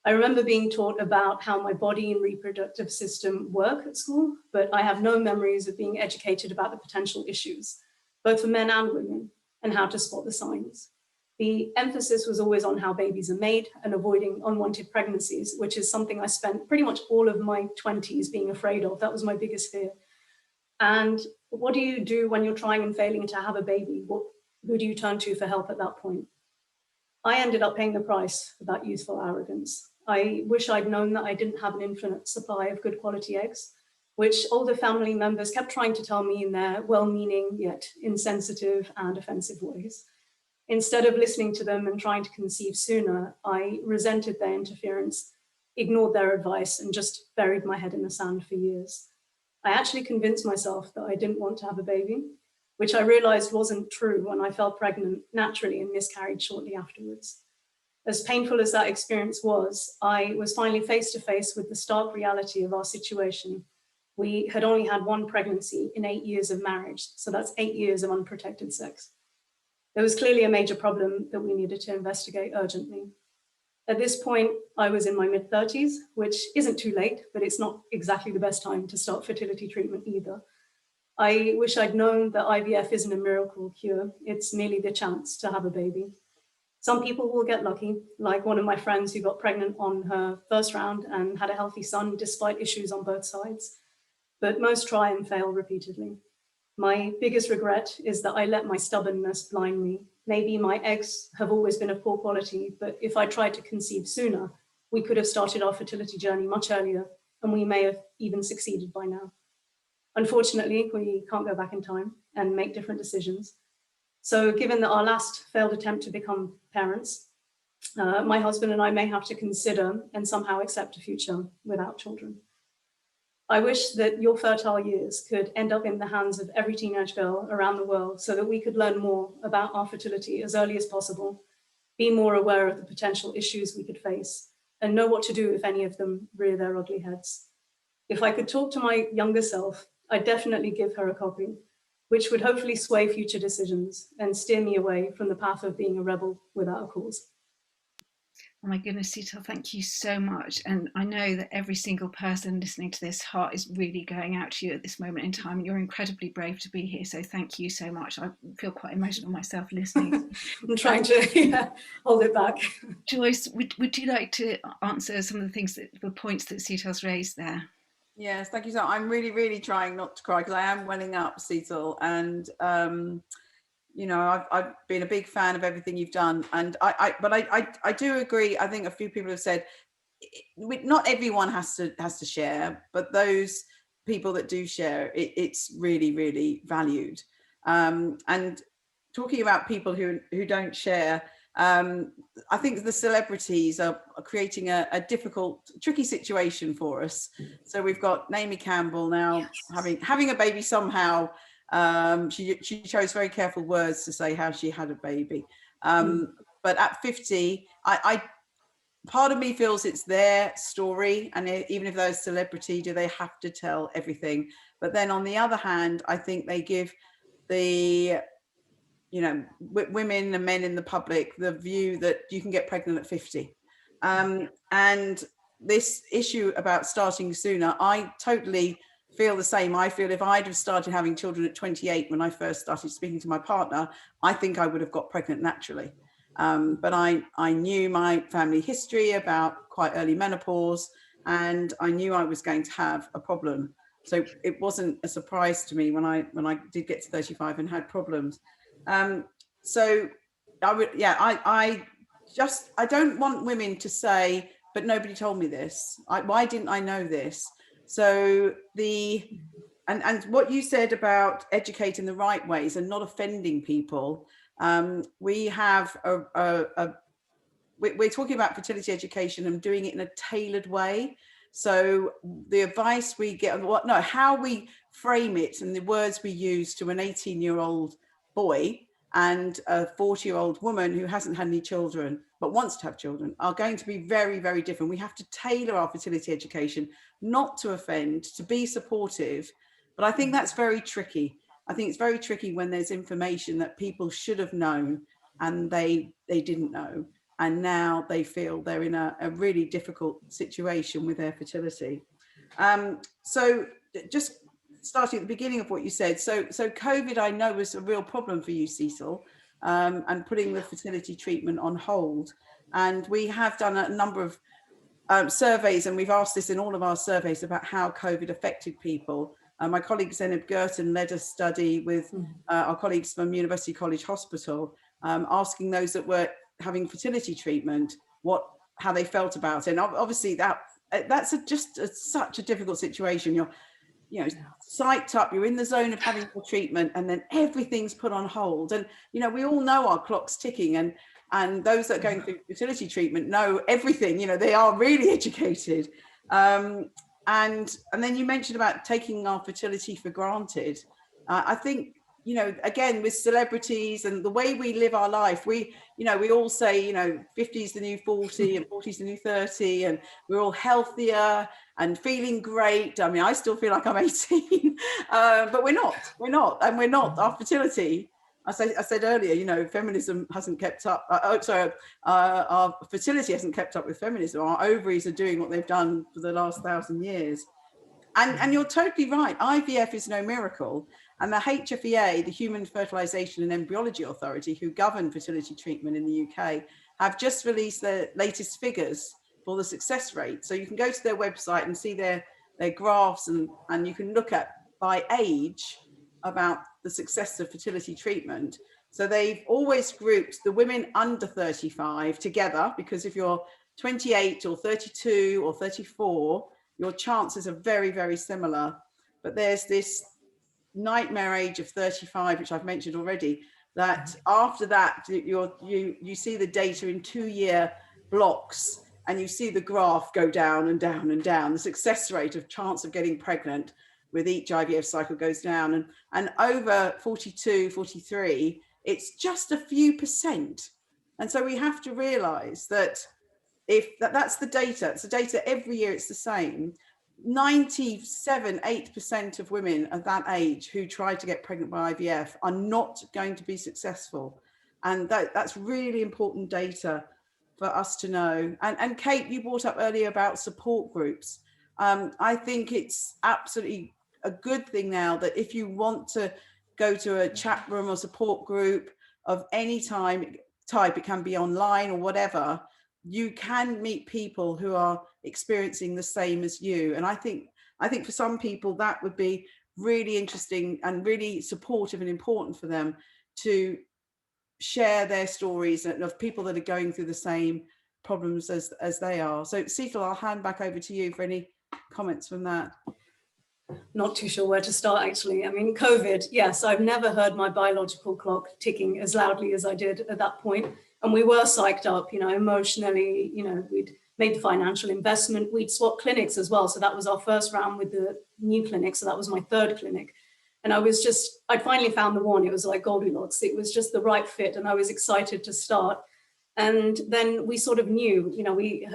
I remember being taught about how my body and reproductive system work at school, but I have no memories of being educated about the potential issues, both for men and women, and how to spot the signs. The emphasis was always on how babies are made and avoiding unwanted pregnancies, which is something I spent pretty much all of my 20s being afraid of. That was my biggest fear. And what do you do when you're trying and failing to have a baby? Who do you turn to for help at that point? I ended up paying the price for that youthful arrogance. I wish I'd known that I didn't have an infinite supply of good quality eggs, which older family members kept trying to tell me in their well-meaning yet insensitive and offensive ways. Instead of listening to them and trying to conceive sooner, I resented their interference, ignored their advice, and just buried my head in the sand for years. I actually convinced myself that I didn't want to have a baby, which I realized wasn't true when I fell pregnant naturally and miscarried shortly afterwards. As painful as that experience was, I was finally face to face with the stark reality of our situation. We had only had 1 pregnancy in 8 years of marriage, so that's 8 years of unprotected sex. There was clearly a major problem that we needed to investigate urgently. At this point, I was in my mid-30s, which isn't too late, but it's not exactly the best time to start fertility treatment either. I wish I'd known that IVF isn't a miracle cure. It's merely the chance to have a baby. Some people will get lucky, like one of my friends who got pregnant on her first round and had a healthy son despite issues on both sides. But most try and fail repeatedly. My biggest regret is that I let my stubbornness blind me. Maybe my eggs have always been of poor quality, but if I tried to conceive sooner, we could have started our fertility journey much earlier, and we may have even succeeded by now. Unfortunately, we can't go back in time and make different decisions. So given that our last failed attempt to become parents, my husband and I may have to consider and somehow accept a future without children. I wish that your fertile years could end up in the hands of every teenage girl around the world so that we could learn more about our fertility as early as possible, be more aware of the potential issues we could face, and know what to do if any of them rear their ugly heads. If I could talk to my younger self, I'd definitely give her a copy, which would hopefully sway future decisions and steer me away from the path of being a rebel without a cause. Oh my goodness, Seetal, thank you so much. And I know that every single person listening to this, heart is really going out to you at this moment in time. You're incredibly brave to be here. So thank you so much. I feel quite emotional myself listening. I'm trying to hold it back. Joyce, would you like to answer some of the points that Seetal's raised there? Yes, thank you so much. I'm really, really trying not to cry because I am welling up, Seetal, and you know, I've been a big fan of everything you've done, and I do agree. I think a few people have said not everyone has to share, but those people that do share, it's really, really valued. And talking about people who don't share, I think the celebrities are creating a difficult, tricky situation for us. So we've got Naomi Campbell now having a baby somehow. She chose very careful words to say how she had a baby. But at 50, I part of me feels it's their story, and even if they're a celebrity, do they have to tell everything? But then on the other hand, I think they give the women and men in the public the view that you can get pregnant at 50. And this issue about starting sooner, I totally feel the same. I feel if I'd have started having children at 28 when I first started speaking to my partner, I think I would have got pregnant naturally. But I knew my family history about quite early menopause, and I knew I was going to have a problem. So it wasn't a surprise to me when I did get to 35 and had problems. So I don't want women to say, but nobody told me this. Why didn't I know this? So and what you said about educating the right ways and not offending people, we have we're talking about fertility education and doing it in a tailored way. So the advice we get, how we frame it and the words we use to an 18-year-old boy and a 40-year-old woman who hasn't had any children but wants to have children are going to be very, very different. We have to tailor our fertility education, not to offend, to be supportive. But I think that's very tricky. I think it's very tricky when there's information that people should have known and they didn't know. And now they feel they're in a really difficult situation with their fertility. So just starting at the beginning of what you said, so COVID, I know, was a real problem for you, Seetal, and putting the fertility treatment on hold. And we have done a number of surveys, and we've asked this in all of our surveys about how COVID affected people. My colleague Zenab Girton led a study with our colleagues from University College Hospital, asking those that were having fertility treatment how they felt about it. And obviously that's such a difficult situation. You're psyched up, you're in the zone of having the treatment, and then everything's put on hold. And we all know our clock's ticking, and those that are going through fertility treatment know everything. They are really educated. And then you mentioned about taking our fertility for granted. I think again, with celebrities and the way we live our life, we all say 50 is the new 40 and 40 is the new 30, and we're all healthier and feeling great. I mean, I still feel like I'm 18, but we're not, and we're not. Our fertility I said earlier, you know, feminism hasn't kept up. Our fertility hasn't kept up with feminism. Our ovaries are doing what they've done for the last 1,000 years. And you're totally right. IVF is no miracle. And the HFEA, the Human Fertilization and Embryology Authority, who govern fertility treatment in the UK, have just released their latest figures for the success rate. So you can go to their website and see their graphs, and you can look at by age about the success of fertility treatment. So they've always grouped the women under 35 together, because if you're 28 or 32 or 34, your chances are very, very similar. But there's this nightmare age of 35, which I've mentioned already, that after that, you see the data in 2-year blocks, and you see the graph go down and down and down. The success rate of chance of getting pregnant with each IVF cycle goes down, and over 42, 43, it's just a few percent. And so we have to realize that if that's the data, it's the data every year, it's the same. 97-8% of women of that age who try to get pregnant by IVF are not going to be successful. And that's really important data for us to know. And Kate, you brought up earlier about support groups. I think it's absolutely a good thing now that if you want to go to a chat room or support group of any type, it can be online or whatever, you can meet people who are experiencing the same as you. And I think for some people that would be really interesting and really supportive and important for them to share their stories of people that are going through the same problems as they are. So Seetal, I'll hand back over to you for any comments from that. Not too sure where to start, actually. I mean, COVID, yes, I've never heard my biological clock ticking as loudly as I did at that point. And we were psyched up, you know, emotionally, you know, we'd made the financial investment, we'd swapped clinics as well. So that was our first round with the new clinic. So that was my third clinic. And I'd finally found the one. It was like Goldilocks. It was just the right fit. And I was excited to start. And then we sort of knew, you know, we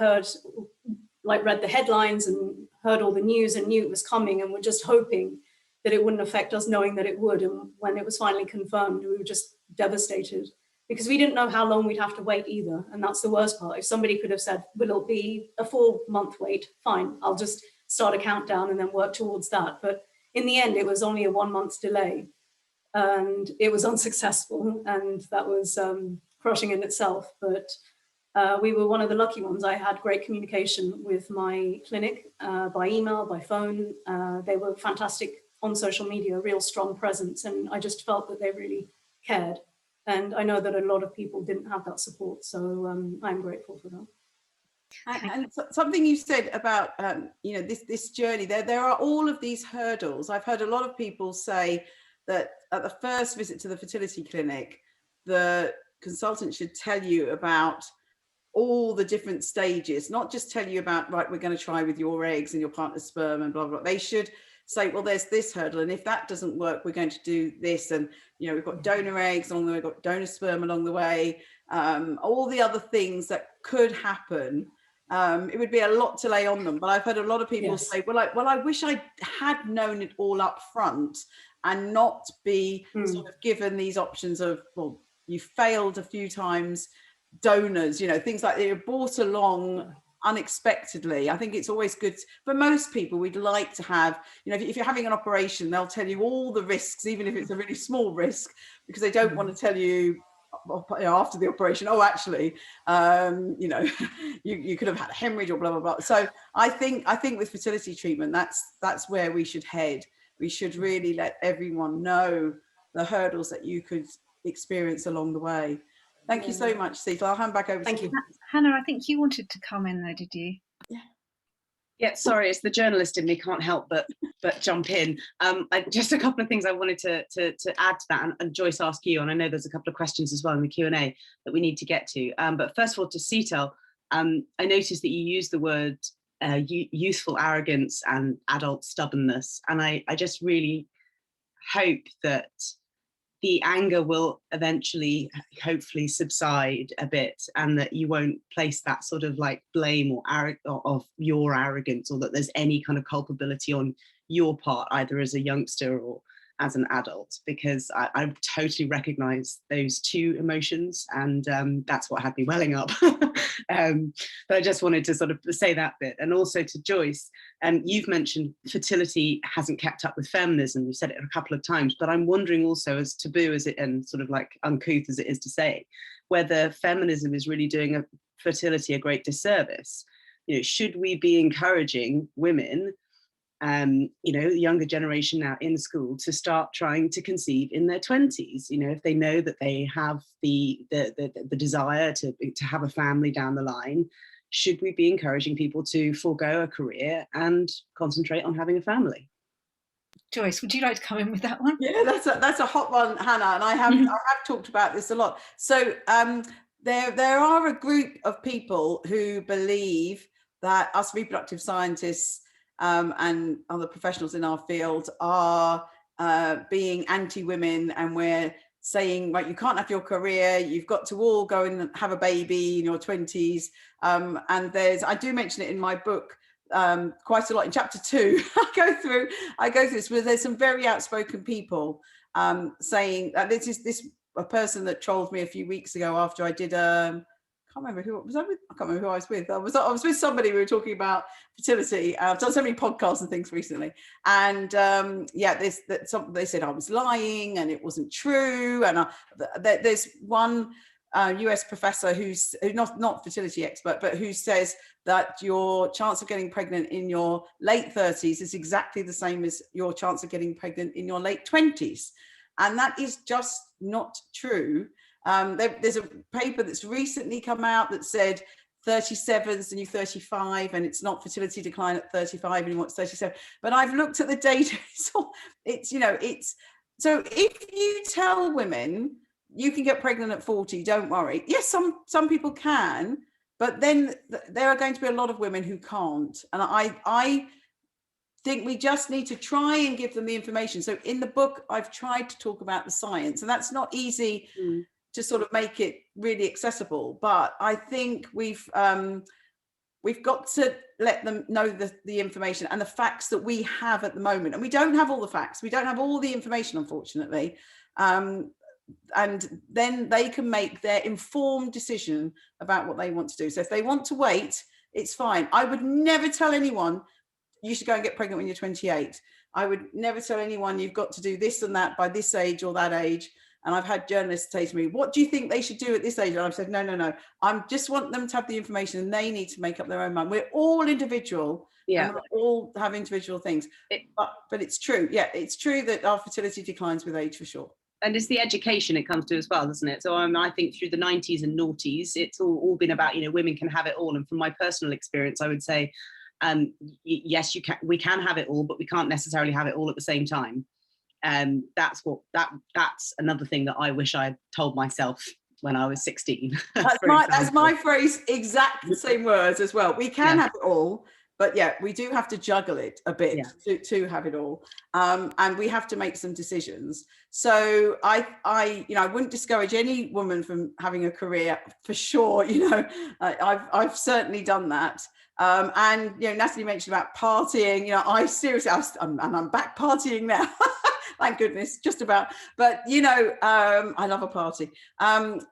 read the headlines and heard all the news and knew it was coming, and we're just hoping that it wouldn't affect us, knowing that it would. And when it was finally confirmed, we were just devastated, because we didn't know how long we'd have to wait either. And that's the worst part. If somebody could have said, will it be a 4-month wait? Fine, I'll just start a countdown and then work towards that. But in the end, it was only a 1 month delay, and it was unsuccessful. And that was crushing in itself. But we were one of the lucky ones. I had great communication with my clinic by email, by phone. They were fantastic on social media, a real strong presence. And I just felt that they really cared. And I know that a lot of people didn't have that support. So I'm grateful for that. And something you said about, you know, this journey, there are all of these hurdles. I've heard a lot of people say that at the first visit to the fertility clinic, the consultant should tell you about all the different stages, not just tell you about, right, we're going to try with your eggs and your partner's sperm and blah, blah, blah. They should say, well, there's this hurdle, and if that doesn't work, we're going to do this. And, you know, we've got donor eggs along the way, we've got donor sperm along the way, all the other things that could happen. It would be a lot to lay on them, but I've heard a lot of people say, well, I wish I had known it all up front and not be sort of given these options of, well, you failed a few times, donors, you know, things like they're brought along unexpectedly. I think it's always good for most people. We'd like to have, you know, if you're having an operation, they'll tell you all the risks, even if it's a really small risk, because they don't want to tell you after the operation, oh, actually, you know, you could have had a hemorrhage or blah, blah, blah. So I think with fertility treatment, that's where we should head. We should really let everyone know the hurdles that you could experience along the way. Thank you so much, Seetal. I'll hand back over to you. Hannah, I think you wanted to come in there, did you? Yeah, sorry, it's the journalist in me, can't help but jump in. Just a couple of things I wanted to add to that, and Joyce, ask you, and I know there's a couple of questions as well in the Q&A that we need to get to. But first of all, to Seetal, I noticed that you used the word youthful arrogance and adult stubbornness, and I just really hope that the anger will eventually, hopefully, subside a bit, and that you won't place that sort of like blame or of your arrogance, or that there's any kind of culpability on your part, either as a youngster or as an adult, because I totally recognize those two emotions, and that's what had me welling up. But I just wanted to sort of say that bit. And also to Joyce, you've mentioned fertility hasn't kept up with feminism. You said it a couple of times, but I'm wondering also, as taboo as it and sort of like uncouth as it is to say, whether feminism is really doing fertility a great disservice. You know, should we be encouraging women, you know, the younger generation now in school, to start trying to conceive in their 20s, you know, if they know that they have the desire to have a family down the line? Should we be encouraging people to forego a career and concentrate on having a family? Joyce, would you like to come in with that one? Yeah, that's a hot one, Hannah, and I have talked about this a lot. So there are a group of people who believe that us reproductive scientists and other professionals in our field are being anti-women, and we're saying, right, you can't have your career, you've got to all go and have a baby in your 20s. And I do mention it in my book quite a lot in chapter 2. I go through this, where there's some very outspoken people saying that a person that trolled me a few weeks ago after I did I can't remember who was I with. I can't remember who I was with. I was with somebody. We were talking about fertility. I've done so many podcasts and things recently, and they said I was lying and it wasn't true. And there's one US professor who's not fertility expert, but who says that your chance of getting pregnant in your late 30s is exactly the same as your chance of getting pregnant in your late 20s, and that is just not true. There's a paper that's recently come out that said 37 is the new 35, and it's not fertility decline at 35 anymore, it's 37. But I've looked at the data. So if you tell women you can get pregnant at 40, don't worry. Yes, some people can, but then there are going to be a lot of women who can't. And I think we just need to try and give them the information. So in the book, I've tried to talk about the science, and that's not easy to sort of make it really accessible. But I think we've got to let them know the information and the facts that we have at the moment. And we don't have all the facts. We don't have all the information, unfortunately. And then they can make their informed decision about what they want to do. So if they want to wait, it's fine. I would never tell anyone you should go and get pregnant when you're 28. I would never tell anyone you've got to do this and that by this age or that age. And I've had journalists say to me, what do you think they should do at this age? And I've said, no. I just want them to have the information, and they need to make up their own mind. We're all individual. Yeah. And we all have individual things. But it's true. Yeah, it's true that our fertility declines with age, for sure. And it's the education it comes to as well, doesn't it? So I think through the 90s and noughties, it's all been about, women can have it all. And from my personal experience, I would say, yes, we can have it all, but we can't necessarily have it all at the same time. That's another thing that I wish I told myself when I was 16. That's my phrase, exact the same words as well. We can have it all, but we do have to juggle it a bit to have it all. And we have to make some decisions. So I wouldn't discourage any woman from having a career, for sure. I've certainly done that. And Natalie mentioned about partying. I'm back partying now. Thank goodness, just about. But I love a party.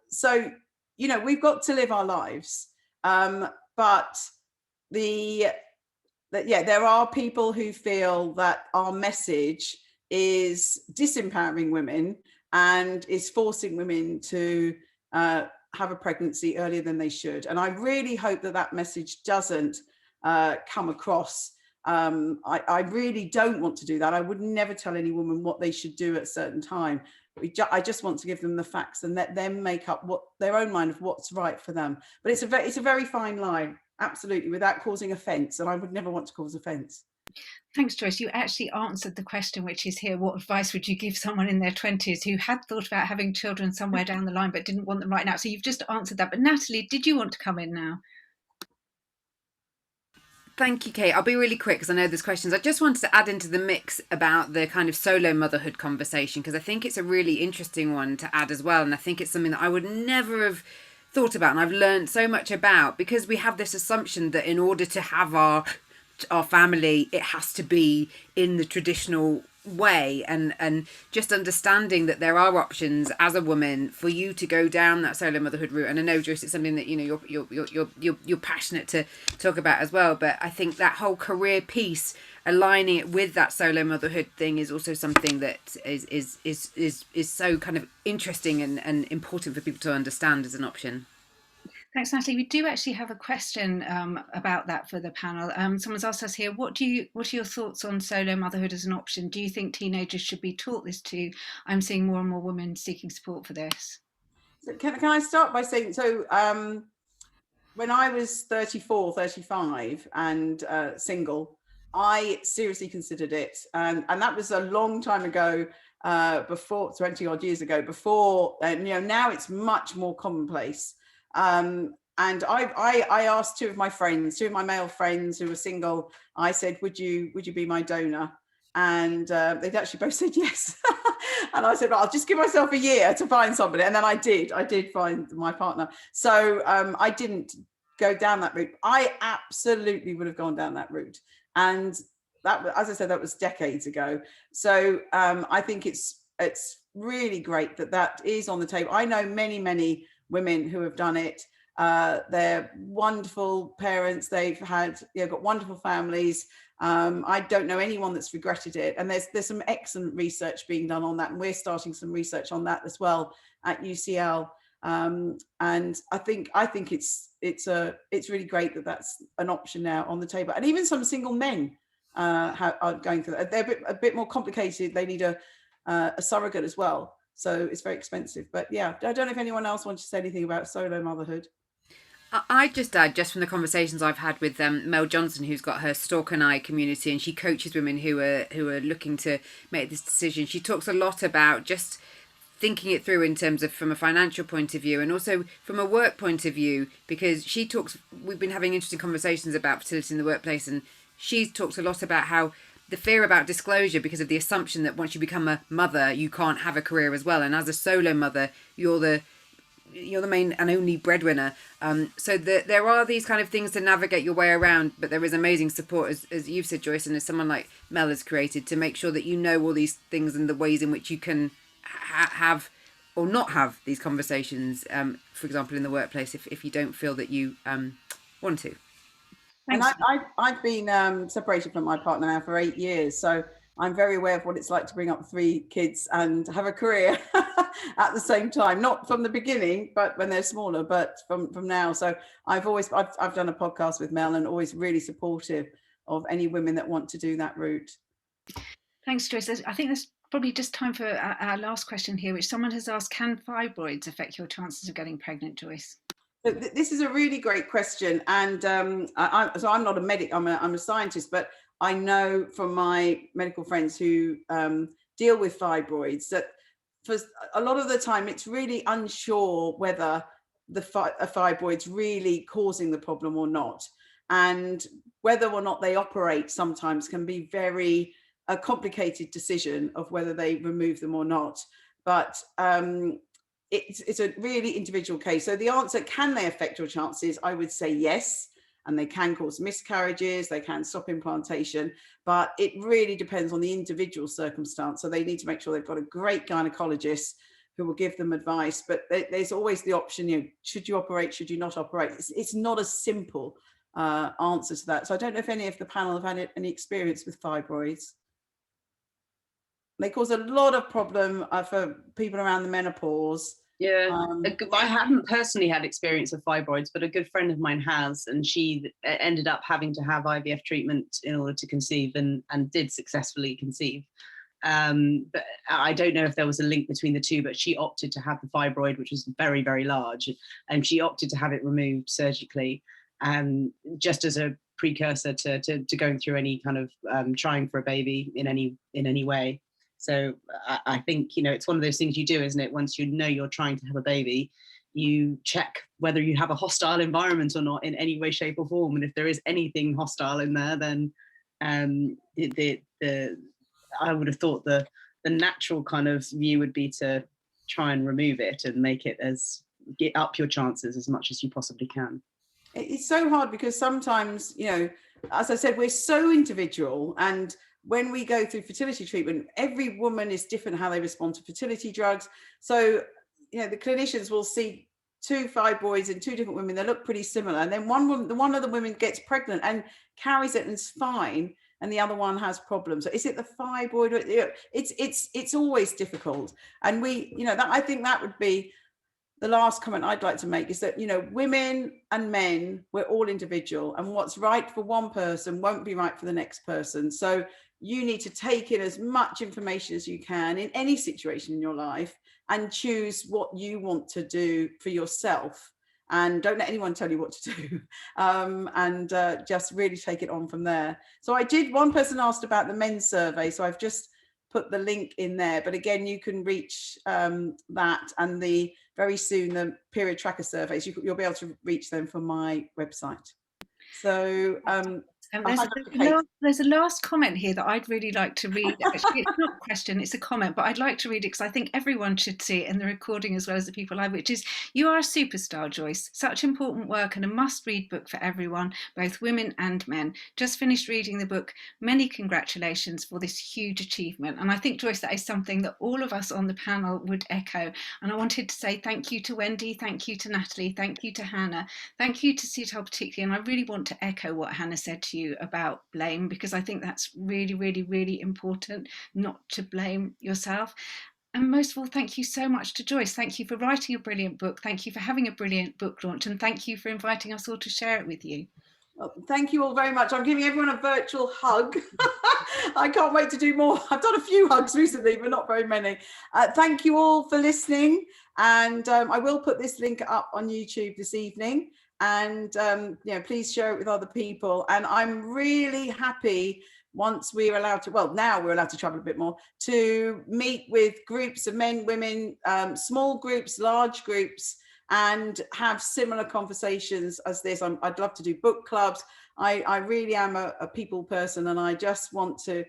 So we've got to live our lives. But there are people who feel that our message is disempowering women and is forcing women to have a pregnancy earlier than they should. And I really hope that message doesn't come across. I really don't want to do that. I would never tell any woman what they should do at a certain time. I just want to give them the facts and let them make up their own mind of what's right for them. But it's a very fine line, absolutely, without causing offence. And I would never want to cause offence. Thanks, Joyce. You actually answered the question, which is here: what advice would you give someone in their 20s who had thought about having children somewhere down the line but didn't want them right now? So you've just answered that. But Natalie, did you want to come in now? Thank you, Kate. I'll be really quick because I know there's questions. I just wanted to add into the mix about the kind of solo motherhood conversation, because I think it's a really interesting one to add as well. And I think it's something that I would never have thought about, and I've learned so much about, because we have this assumption that in order to have our family, it has to be in the traditional way, and just understanding that there are options as a woman for you to go down that solo motherhood route. And I know, Joyce, it's something that, you know, you're passionate to talk about as well, but I think that whole career piece, aligning it with that solo motherhood thing, is also something that is so kind of interesting and important for people to understand as an option. Thanks, Natalie. We do actually have a question about that for the panel. Someone's asked us here, what are your thoughts on solo motherhood as an option? Do you think teenagers should be taught this too? I'm seeing more and more women seeking support for this. So can I start by saying, so when I was 34, 35 and single, I seriously considered it. And that was a long time ago, before 20 odd years ago, before, you know, now it's much more commonplace. And I asked two of my male friends who were single, I said, would you be my donor? And they'd actually both said yes. And I said, well, I'll just give myself a year to find somebody. And then I did find my partner. So I didn't go down that route. I absolutely would have gone down that route. And that, as I said, that was decades ago. So I think it's really great that is on the table. I know many women who have done it. They're wonderful parents. They've had, got wonderful families. I don't know anyone that's regretted it. And there's some excellent research being done on that. And we're starting some research on that as well at UCL. And I think it's really great that that's an option now on the table. And even some single men are going through that. They're a bit more complicated. They need a surrogate as well. So it's very expensive. But yeah, I don't know if anyone else wants to say anything about solo motherhood. I just add, just from the conversations I've had with Mel Johnson, who's got her Stalk and I community, and she coaches women who are looking to make this decision. She talks a lot about just thinking it through in terms of from a financial point of view and also from a work point of view, because we've been having interesting conversations about fertility in the workplace, and she talks a lot about how the fear about disclosure because of the assumption that once you become a mother, you can't have a career as well. And as a solo mother, you're the main and only breadwinner. So there are these kind of things to navigate your way around, but there is amazing support, as you've said, Joyce, and as someone like Mel has created, to make sure that you know all these things and the ways in which you can have or not have these conversations, for example, in the workplace, if you don't feel that you want to. Thanks. And I've been separated from my partner now for 8 years, so I'm very aware of what it's like to bring up 3 kids and have a career at the same time. Not from the beginning, but when they're smaller, but from now. So I've done a podcast with Mel and always really supportive of any women that want to do that route. Thanks, Joyce. I think there's probably just time for our last question here, which someone has asked: can fibroids affect your chances of getting pregnant, Joyce? So this is a really great question, and so I'm not a medic. I'm a scientist, but I know from my medical friends who deal with fibroids that for a lot of the time it's really unsure whether a fibroid's really causing the problem or not, and whether or not they operate sometimes can be a complicated decision of whether they remove them or not. But it's a really individual case. So the answer, can they affect your chances? I would say yes. And they can cause miscarriages, they can stop implantation, but it really depends on the individual circumstance. So they need to make sure they've got a great gynecologist who will give them advice. But there's always the option, should you operate, should you not operate? It's not a simple answer to that. So I don't know if any of the panel have had any experience with fibroids. They cause a lot of problem for people around the menopause. Yeah, I haven't personally had experience of fibroids, but a good friend of mine has, and she ended up having to have IVF treatment in order to conceive, and did successfully conceive. But I don't know if there was a link between the two, but she opted to have the fibroid, which was very, very large, and she opted to have it removed surgically, just as a precursor to going through any kind of trying for a baby in any way. So I think, it's one of those things you do, isn't it? Once you know you're trying to have a baby, you check whether you have a hostile environment or not in any way, shape or form. And if there is anything hostile in there, then I would have thought the natural kind of view would be to try and remove it and make it get up your chances as much as you possibly can. It's so hard because sometimes, as I said, we're so individual, and when we go through fertility treatment, every woman is different how they respond to fertility drugs. So, you know, the clinicians will see 2 fibroids in 2 different women. They look pretty similar. And then one of the women gets pregnant and carries it and is fine, and the other one has problems. So is it the fibroid? It's always difficult. And we, you know, that, I think that would be the last comment I'd like to make, is that, you know, women and men, we're all individual, and what's right for one person won't be right for the next person. So you need to take in as much information as you can in any situation in your life and choose what you want to do for yourself, and don't let anyone tell you what to do, and just really take it on from there. So one person asked about the men's survey, so I've just put the link in there, but again, you can reach that, and very soon the period tracker surveys, you'll be able to reach them from my website. So there's a last comment here that I'd really like to read. Actually, it's not a question, it's a comment, but I'd like to read it because I think everyone should see it in the recording as well as the people live, which is, "You are a superstar, Joyce. Such important work and a must-read book for everyone, both women and men. Just finished reading the book. Many congratulations for this huge achievement." And I think, Joyce, that is something that all of us on the panel would echo. And I wanted to say thank you to Wendy, thank you to Natalie, thank you to Hannah, thank you to Seetal particularly. And I really want to echo what Hannah said to you about blame, because I think that's really, really, really important, not to blame yourself. And most of all, thank you so much to Joyce. Thank you for writing a brilliant book. Thank you for having a brilliant book launch. And thank you for inviting us all to share it with you. Well, thank you all very much. I'm giving everyone a virtual hug. I can't wait to do more. I've done a few hugs recently, but not very many. Thank you all for listening. And I will put this link up on YouTube this evening. And you know, please share it with other people. And I'm really happy, once we're allowed to, well, now we're allowed to travel a bit more, to meet with groups of men, women, small groups, large groups, and have similar conversations as this. I'd love to do book clubs. I really am a people person, and I just want to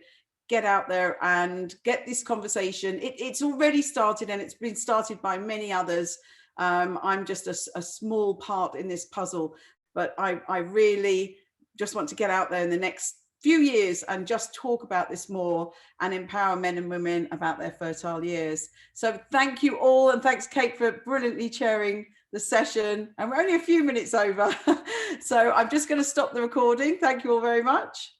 get out there and get this conversation. It's already started, and it's been started by many others. I'm just a small part in this puzzle, but I really just want to get out there in the next few years and just talk about this more and empower men and women about their fertile years. So thank you all, and thanks, Kate, for brilliantly chairing the session. And we're only a few minutes over, so I'm just going to stop the recording. Thank you all very much.